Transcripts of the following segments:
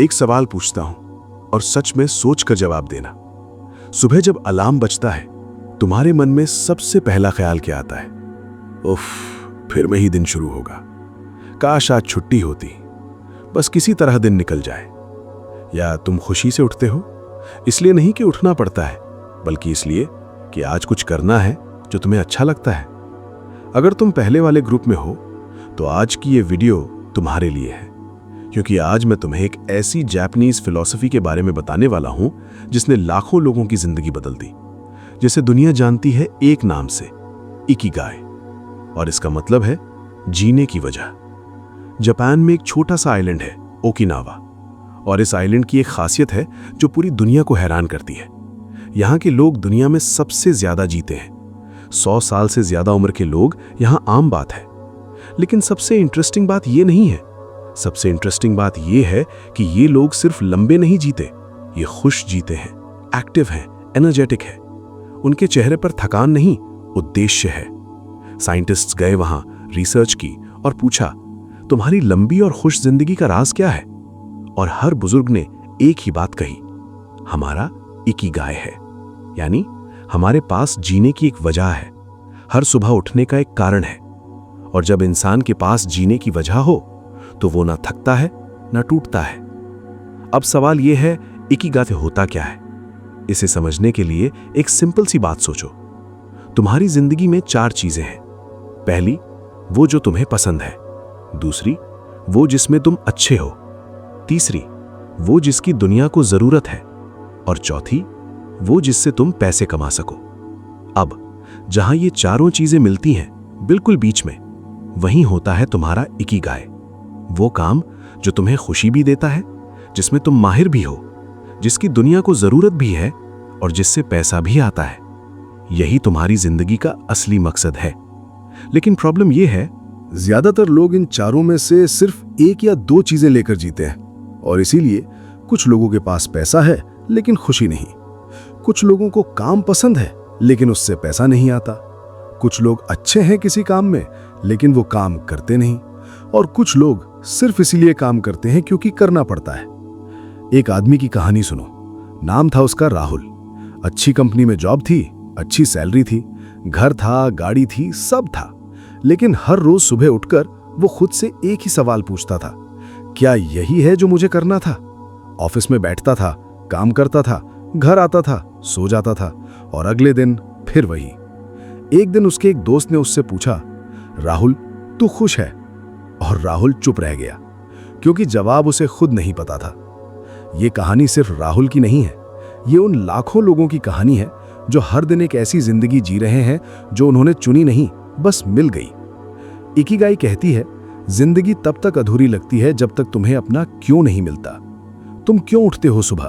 एक सवाल पूछता हूं और सच में सोच कर जवाब देना। सुबह जब अलार्म बजता है, तुम्हारे मन में सबसे पहला ख्याल क्या आता है? उफ, फिर में ही दिन शुरू होगा। काश आज छुट्टी होती, बस किसी तरह दिन निकल जाए। या तुम खुशी से उठते हो, इसलिए नहीं कि उठना पड़ता है, बल्कि इसलिए कि आज कुछ करना है जो तुम्हें अच्छा लगता है। अगर तुम पहले वाले ग्रुप में हो तो आज की ये वीडियो तुम्हारे लिए है, क्योंकि आज मैं तुम्हें एक ऐसी जापानीज फिलॉसफी के बारे में बताने वाला हूं जिसने लाखों लोगों की जिंदगी बदल दी, जिसे दुनिया जानती है एक नाम से, इकिगाई। और इसका मतलब है जीने की वजह। जापान में एक छोटा सा आइलैंड है, ओकिनावा, और इस आइलैंड की एक खासियत है जो पूरी दुनिया को हैरान करती है। यहाँ के लोग दुनिया में सबसे ज्यादा जीते हैं। 100 साल से ज्यादा उम्र के लोग यहाँ आम बात है। लेकिन सबसे इंटरेस्टिंग बात ये नहीं है। सबसे इंटरेस्टिंग बात ये है कि ये लोग सिर्फ लंबे नहीं जीते, ये खुश जीते हैं, एक्टिव हैं, एनर्जेटिक है। उनके चेहरे पर थकान नहीं, उद्देश्य है। साइंटिस्ट्स गए वहां, रिसर्च की और पूछा, तुम्हारी लंबी और खुश जिंदगी का राज क्या है? और हर बुजुर्ग ने एक ही बात कही, हमारा इकिगाई है, यानी हमारे पास जीने की एक वजह है, हर सुबह उठने का एक कारण है। और जब इंसान के पास जीने की वजह हो तो वो ना थकता है ना टूटता है। अब सवाल यह है, इकिगाई होता क्या है? इसे समझने के लिए एक सिंपल सी बात सोचो। तुम्हारी जिंदगी में 4 चीजें हैं। पहली, वो जो तुम्हें पसंद है। दूसरी, वो जिसमें तुम अच्छे हो। तीसरी, वो जिसकी दुनिया को जरूरत है। और चौथी, वो जिससे तुम पैसे कमा सको। अब जहां ये चारों चीजें मिलती हैं, बिल्कुल बीच में, वहीं होता है तुम्हारा इकिगाई। वो काम जो तुम्हें खुशी भी देता है, जिसमें तुम माहिर भी हो, जिसकी दुनिया को जरूरत भी है और जिससे पैसा भी आता है। यही तुम्हारी जिंदगी का असली मकसद है। लेकिन प्रॉब्लम यह है, ज्यादातर लोग इन चारों में से सिर्फ एक या 2 चीजें लेकर जीते हैं। और इसीलिए कुछ लोगों के पास पैसा है लेकिन खुशी नहीं। कुछ लोगों को काम पसंद है लेकिन उससे पैसा नहीं आता। कुछ लोग अच्छे हैं किसी काम में लेकिन वो काम करते नहीं। और कुछ लोग सिर्फ इसीलिए काम करते हैं क्योंकि करना पड़ता है। एक आदमी की कहानी सुनो। नाम था उसका राहुल। अच्छी कंपनी में जॉब थी, अच्छी सैलरी थी, घर था, गाड़ी थी, सब था। लेकिन हर रोज सुबह उठकर वो खुद से एक ही सवाल पूछता था, क्या यही है जो मुझे करना था? ऑफिस में बैठता था, काम करता था, घर आता था, सो जाता था और अगले दिन फिर वही। एक दिन उसके एक दोस्त ने उससे पूछा, राहुल तू खुश है? और राहुल चुप रह गया, क्योंकि जवाब उसे खुद नहीं पता था। ये कहानी सिर्फ राहुल की नहीं है, ये उन लाखों लोगों की कहानी है जो हर दिन एक ऐसी जिंदगी जी रहे हैं जो उन्होंने चुनी नहीं, बस मिल गई। इकिगाई कहती है, जिंदगी तब तक अधूरी लगती है जब तक तुम्हें अपना क्यों नहीं मिलता। तुम क्यों उठते हो सुबह?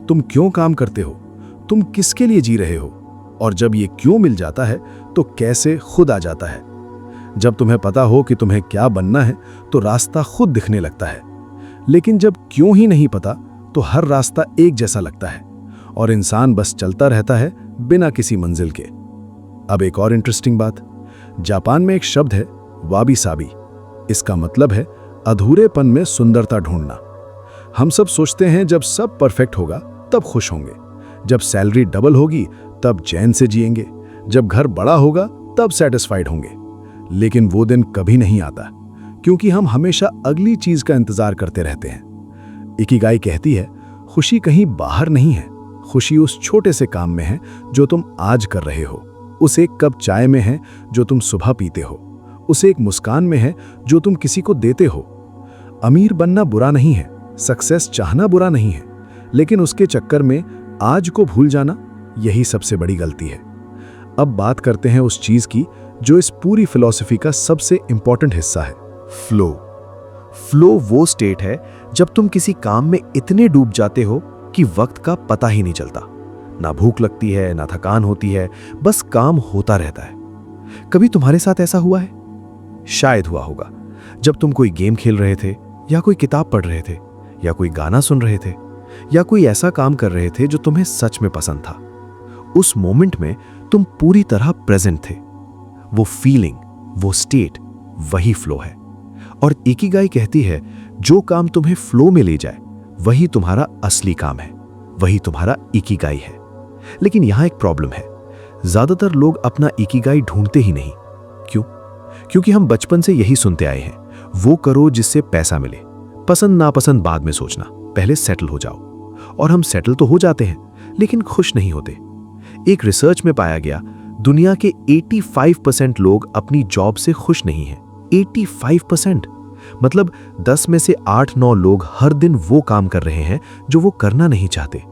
तुम क्यों काम करते हो? तुम किसके लिए जी रहे हो? और जब ये क्यों मिल जाता है तो कैसे खुद आ जाता है। जब तुम्हें पता हो कि तुम्हें क्या बनना है तो रास्ता खुद दिखने लगता है। लेकिन जब क्यों ही नहीं पता तो हर रास्ता एक जैसा लगता है और इंसान बस चलता रहता है बिना किसी मंजिल के। अब एक और इंटरेस्टिंग बात, जापान में एक शब्द है वाबी साबी। इसका मतलब है अधूरेपन में सुंदरता ढूंढना। हम सब सोचते हैं जब सब परफेक्ट होगा तब खुश होंगे, जब सैलरी डबल होगी तब चैन से जिएंगे, जब घर बड़ा होगा तब सेटिस्फाइड होंगे। लेकिन वो दिन कभी नहीं आता, क्योंकि हम हमेशा अगली चीज का इंतजार करते रहते हैं। इकिगाई कहती है, खुशी कहीं बाहर नहीं है, खुशी उस छोटे से काम में है जो तुम आज कर रहे हो, उस एक कप चाय में है जो तुम सुबह पीते हो, उस एक मुस्कान में है जो तुम किसी को देते हो। अमीर बनना बुरा नहीं है, सक्सेस चाहना बुरा नहीं है, लेकिन उसके चक्कर में आज को भूल जाना, यही सबसे बड़ी गलती है। अब बात करते हैं उस चीज की जो इस पूरी फिलॉसफी का सबसे इंपॉर्टेंट हिस्सा है, फ्लो। फ्लो वो स्टेट है जब तुम किसी काम में इतने डूब जाते हो कि वक्त का पता ही नहीं चलता। ना भूख लगती है, ना थकान होती है, बस काम होता रहता है। कभी तुम्हारे साथ ऐसा हुआ है? शायद हुआ होगा, जब तुम कोई गेम खेल रहे थे, या कोई किताब पढ़ रहे थे, या कोई गाना सुन रहे थे, या कोई ऐसा काम कर रहे थे जो तुम्हें सच में पसंद था। उस मोमेंट में तुम पूरी तरह प्रेजेंट थे। वो फीलिंग, वो स्टेट, वही फ्लो है। और इकिगाई कहती है, जो काम तुम्हें फ्लो में ले जाए वही तुम्हारा असली काम है, वही तुम्हारा इकिगाई है। लेकिन यहां एक प्रॉब्लम है, ज्यादातर लोग अपना इकिगाई ढूंढते ही नहीं। क्यों? क्योंकि हम बचपन से यही सुनते आए हैं, वो करो जिससे पैसा मिले, पसंद नापसंद बाद में सोचना, पहले सेटल हो जाओ। और हम सेटल तो हो जाते हैं, लेकिन खुश नहीं होते। एक रिसर्च में पाया गया, दुनिया के 85% लोग अपनी जॉब से खुश नहीं हैं। 85%, मतलब 10 में से 8-9 लोग हर दिन वो काम कर रहे हैं जो वो करना नहीं चाहते।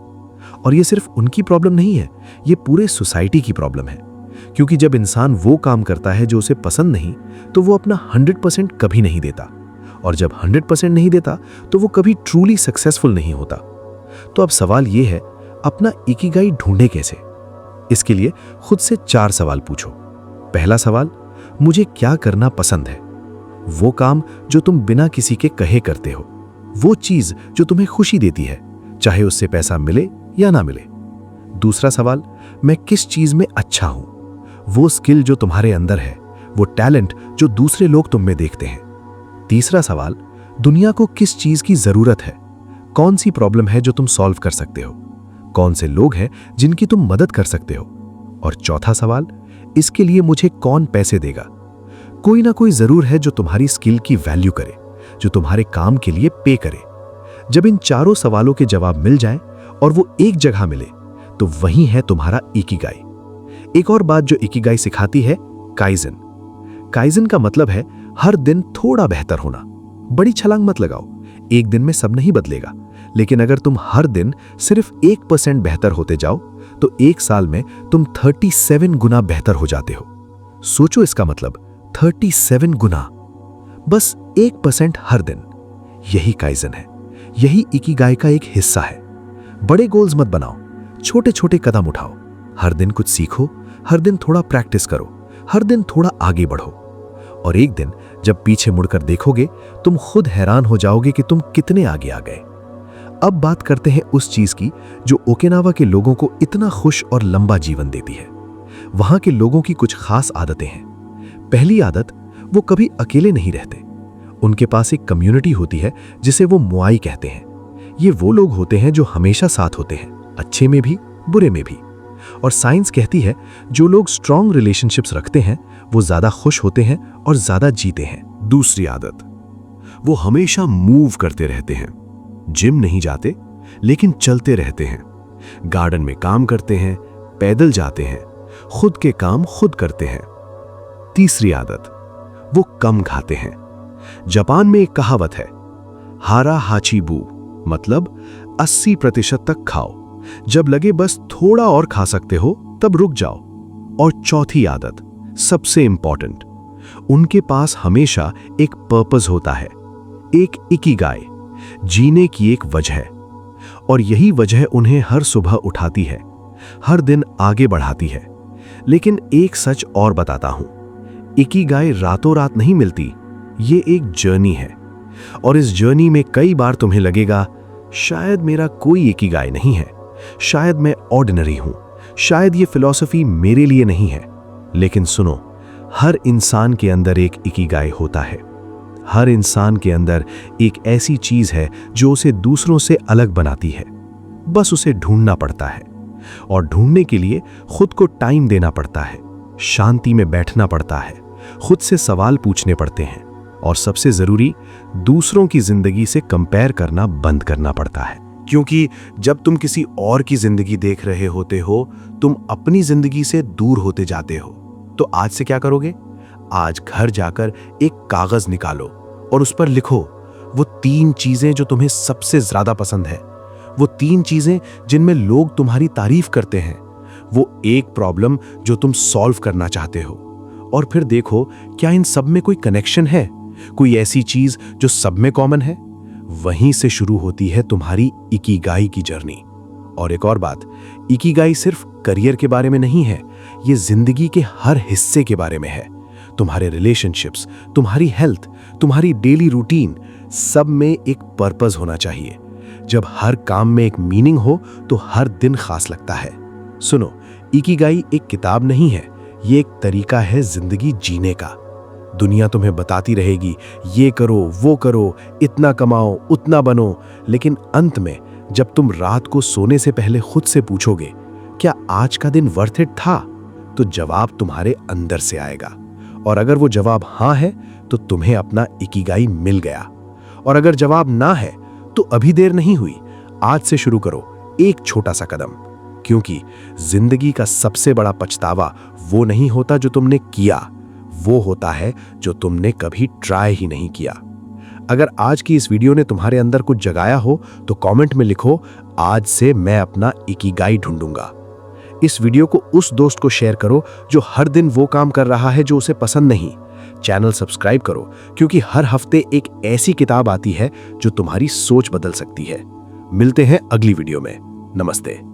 और ये सिर्फ उनकी प्रॉब्लम नहीं है, ये पूरे सोसाइटी की प्रॉब्लम है। क्योंकि जब इंसान वो काम करता है जो उसे पसंद नहीं, तो वो अपना 100% कभी नहीं देता। और जब 100% नहीं देता, तो वो कभी ट्रूली सक्सेसफुल नहीं होता। तो अब सवाल ये है, अपना इकिगाई ढूंढे कैसे? इसके लिए खुद से 4 सवाल पूछो। पहला सवाल, मुझे क्या करना पसंद है? वो काम जो तुम बिना किसी के कहे करते हो, वो चीज जो तुम्हें खुशी देती है, चाहे उससे पैसा मिले या ना मिले। दूसरा सवाल, मैं किस चीज में अच्छा हूं? वो स्किल जो तुम्हारे अंदर है, वो टैलेंट जो दूसरे लोग तुम में देखते हैं। तीसरा सवाल, दुनिया को किस चीज की जरूरत है? कौन सी प्रॉब्लम है जो तुम सॉल्व कर सकते हो? कौन से लोग हैं जिनकी तुम मदद कर सकते हो? और चौथा सवाल, इसके लिए मुझे कौन पैसे देगा? कोई ना कोई जरूर है जो तुम्हारी स्किल की वैल्यू करे, जो तुम्हारे काम के लिए पे करे। जब इन चारों सवालों के जवाब मिल जाएं और वो एक जगह मिले, तो वही है तुम्हारा इकिगाई। एक और बात जो इकिगाई सिखाती है, काइजन। काइजन का मतलब है हर दिन थोड़ा बेहतर होना। बड़ी छलांग मत लगाओ, एक दिन में सब नहीं बदलेगा, लेकिन अगर तुम हर दिन सिर्फ 1% बेहतर होते जाओ, तो 1 साल में तुम 37 गुना बेहतर हो जाते हो। सोचो इसका मतलब, 37 गुना, बस 1% हर दिन। यही काइजन है, यही इकिगाई का एक हिस्सा है। बड़े गोल्स मत बनाओ, छोटे छोटे कदम उठाओ। हर दिन कुछ सीखो, हर दिन थोड़ा प्रैक्टिस करो, हर दिन थोड़ा आगे बढ़ो। और एक दिन जब पीछे मुड़कर देखोगे, तुम खुद हैरान हो जाओगे कि तुम कितने आगे आ गए। अब बात करते हैं उस चीज की जो ओकिनावा के लोगों को इतना खुश और लंबा जीवन देती है। वहां के लोगों की कुछ खास आदतें हैं। पहली आदत, वो कभी अकेले नहीं रहते। उनके पास एक कम्युनिटी होती है जिसे वो मुआई कहते हैं। ये वो लोग होते हैं जो हमेशा साथ होते हैं, अच्छे में भी बुरे में भी। और साइंस कहती है, जो लोग स्ट्रॉन्ग रिलेशनशिप्स रखते हैं वो ज्यादा खुश होते हैं और ज्यादा जीते हैं। दूसरी आदत, वो हमेशा मूव करते रहते हैं। जिम नहीं जाते, लेकिन चलते रहते हैं। गार्डन में काम करते हैं, पैदल जाते हैं, खुद के काम खुद करते हैं। तीसरी आदत, वो कम खाते हैं। जापान में एक कहावत है, हारा हाचीबू, मतलब 80% तक खाओ, जब लगे बस थोड़ा और खा सकते हो तब रुक जाओ। और चौथी आदत, सबसे इंपॉर्टेंट, उनके पास हमेशा एक पर्पस होता है, एक इकिगाई, जीने की एक वजह। और यही वजह उन्हें हर सुबह उठाती है, हर दिन आगे बढ़ाती है। लेकिन एक सच और बताता हूं, इकिगाई रातों रात नहीं मिलती, ये एक जर्नी है। और इस जर्नी में कई बार तुम्हें लगेगा, शायद मेरा कोई इकिगाई नहीं है, शायद मैं ऑर्डिनरी हूं, शायद ये फिलॉसफी मेरे लिए नहीं है। लेकिन सुनो, हर इंसान के अंदर एक इकिगाई होता है। हर इंसान के अंदर एक ऐसी चीज है जो उसे दूसरों से अलग बनाती है। बस उसे ढूंढना पड़ता है, और ढूंढने के लिए खुद को टाइम देना पड़ता है, शांति में बैठना पड़ता है, खुद से सवाल पूछने पड़ते हैं, और सबसे जरूरी, दूसरों की जिंदगी से कंपेयर करना बंद करना पड़ता है। क्योंकि जब तुम किसी और की जिंदगी देख रहे होते हो, तुम अपनी जिंदगी से दूर होते जाते हो। तो आज से क्या करोगे? आज घर जाकर एक कागज निकालो और उस पर लिखो वो 3 चीजें जो तुम्हें सबसे ज्यादा पसंद है, वो 3 चीजें जिनमें लोग तुम्हारी तारीफ करते हैं, वो एक प्रॉब्लम जो तुम सॉल्व करना चाहते हो। और फिर देखो, क्या इन सब में कोई कनेक्शन है, कोई ऐसी चीज जो सब में कॉमन है। वहीं से शुरू होती है तुम्हारी इकिगाई की जर्नी। और एक और बात, इकिगाई सिर्फ करियर के बारे में नहीं है, ये जिंदगी के हर हिस्से के बारे में है। तुम्हारे रिलेशनशिप्स, तुम्हारी हेल्थ, तुम्हारी डेली रूटीन, सब में एक पर्पस होना चाहिए। जब हर काम में एक मीनिंग हो तो हर दिन खास लगता है। सुनो, इकिगाई एक किताब नहीं है, ये एक तरीका है जिंदगी जीने का। दुनिया तुम्हें बताती रहेगी, ये करो, वो करो, इतना कमाओ, उतना बनो, लेकिन अंत में जब तुम रात को सोने से पहले खुद से पूछोगे, क्या आज का दिन वर्थ इट था, तो जवाब तुम्हारे अंदर से आएगा। और अगर वो जवाब हाँ है, तो तुम्हें अपना इकिगाई मिल गया। और अगर जवाब ना है, तो अभी देर नहीं हुई, आज से शुरू करो एक छोटा सा कदम, क्योंकि जिंदगी का सबसे बड़ा पछतावा वो नहीं होता जो तुमने किया, वो होता है जो तुमने कभी ट्राई ही नहीं किया। अगर आज की इस वीडियो ने तुम्हारे अंदर कुछ जगाया हो, तो कमेंट में लिखो, आज से मैं अपना इकिगाई ढूंढूंगा। इस वीडियो को उस दोस्त को शेयर करो जो हर दिन वो काम कर रहा है जो उसे पसंद नहीं। चैनल सब्सक्राइब करो, क्योंकि हर हफ्ते एक ऐसी किताब आती है जो तुम्हारी सोच बदल सकती है। मिलते हैं अगली वीडियो में। नमस्ते।